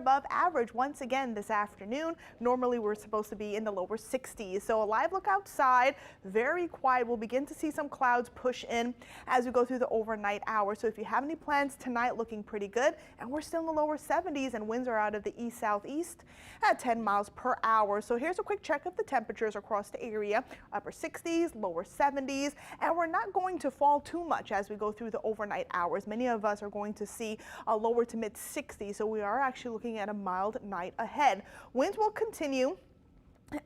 above average once again this afternoon. Normally we're supposed to be in the lower 60s. So a live look outside, very quiet. We'll begin to see some clouds push in as we go through the overnight hours. So if you have any plans tonight, looking pretty good. And we're still in the lower 70s and winds are out of the east-southeast at 10 miles per hour. So here's a quick check of the temperatures across the area. Upper 60s, lower 70s, and we're not going to fall too much as we go through the overnight hours. Many of us are going to see a lower to mid 60s, so we are actually looking at a mild night ahead. Winds will continue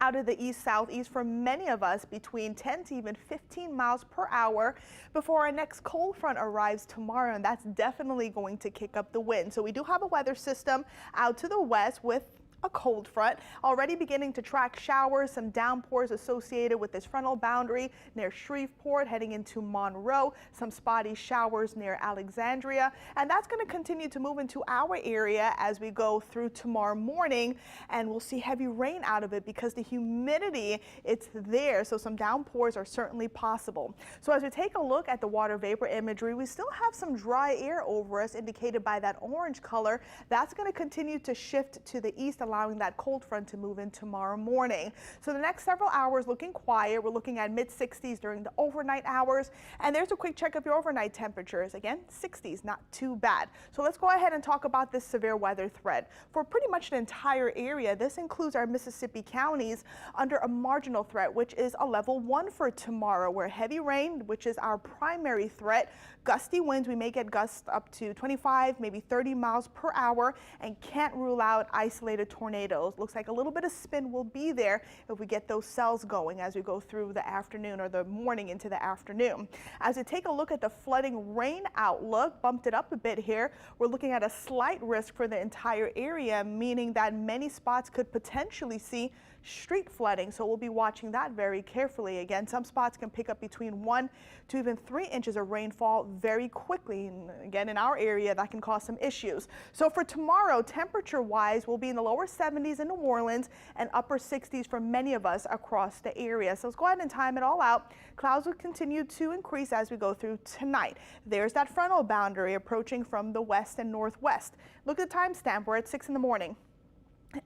out of the east-southeast for many of us between 10 to even 15 miles per hour before our next cold front arrives tomorrow, and that's definitely going to kick up the wind. So we do have a weather system out to the west with a cold front already beginning to track showers, some downpours associated with this frontal boundary near Shreveport, heading into Monroe, some spotty showers near Alexandria, and that's going to continue to move into our area as we go through tomorrow morning, and we'll see heavy rain out of it because the humidity, it's there, so some downpours are certainly possible. So as we take a look at the water vapor imagery, we still have some dry air over us indicated by that orange color. That's going to continue to shift to the east, allowing that cold front to move in tomorrow morning. So the next several hours looking quiet. We're looking at mid 60s during the overnight hours. And there's a quick check of your overnight temperatures. Again, 60s, not too bad. So let's go ahead and talk about this severe weather threat. For pretty much the entire area, this includes our Mississippi counties under a marginal threat, which is a level 1 for tomorrow, where heavy rain, which is our primary threat, gusty winds, we may get gusts up to 25, maybe 30 miles per hour, and can't rule out isolated tornadoes. Looks like a little bit of spin will be there if we get those cells going as we go through the afternoon or the morning into the afternoon. As we take a look at the flooding rain outlook, bumped it up a bit here. We're looking at a slight risk for the entire area, meaning that many spots could potentially see street flooding. So we'll be watching that very carefully. Again, some spots can pick up between 1 to even 3 inches of rainfall very quickly. And again, in our area, that can cause some issues. So for tomorrow, temperature wise, we'll be in the lower 70s in New Orleans and upper 60s for many of us across the area. So let's go ahead and time it all out. Clouds will continue to increase as we go through tonight. There's that frontal boundary approaching from the west and northwest. Look at the timestamp. We're at 6 in the morning.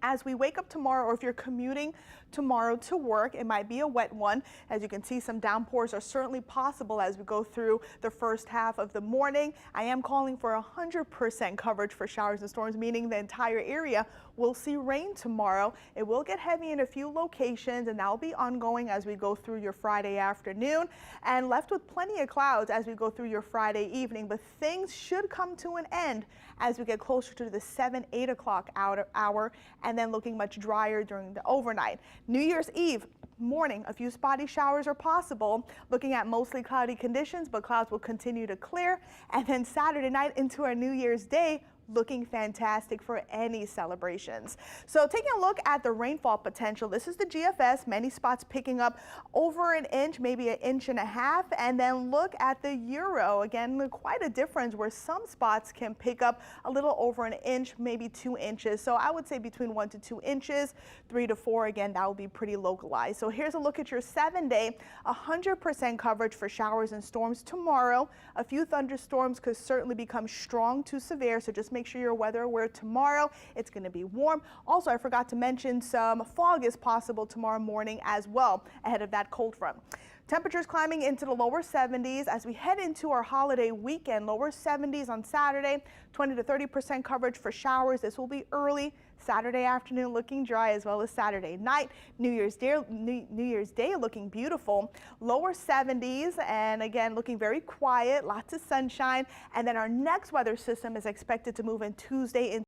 As we wake up tomorrow, or if you're commuting tomorrow to work, it might be a wet one. As you can see, some downpours are certainly possible as we go through the first half of the morning. I am calling for 100% coverage for showers and storms, meaning the entire area will see rain tomorrow. It will get heavy in a few locations, and that will be ongoing as we go through your Friday afternoon, and left with plenty of clouds as we go through your Friday evening. But things should come to an end as we get closer to the 7-8 o'clock hour, and then looking much drier during the overnight. New Year's Eve morning, a few spotty showers are possible, looking at mostly cloudy conditions, but clouds will continue to clear. And then Saturday night into our New Year's Day, looking fantastic for any celebrations. So taking a look at the rainfall potential, this is the GFS, many spots picking up over an inch, maybe an inch and a half. And then look at the Euro, again, quite a difference where some spots can pick up a little over an inch, maybe 2 inches. So I would say between 1 to 2 inches, 3 to 4, again, that will be pretty localized. So here's a look at your 7-day, 100% coverage for showers and storms tomorrow. A few thunderstorms could certainly become strong to severe, so just make sure you're weather aware tomorrow. It's going to be warm. Also, I forgot to mention some fog is possible tomorrow morning as well ahead of that cold front. Temperatures climbing into the lower 70s as we head into our holiday weekend. Lower 70s on Saturday, 20 to 30% coverage for showers. This will be early. Saturday afternoon looking dry, as well as Saturday night. New Year's Day looking beautiful. Lower 70s, and again looking very quiet, lots of sunshine. And then our next weather system is expected to move in Tuesday into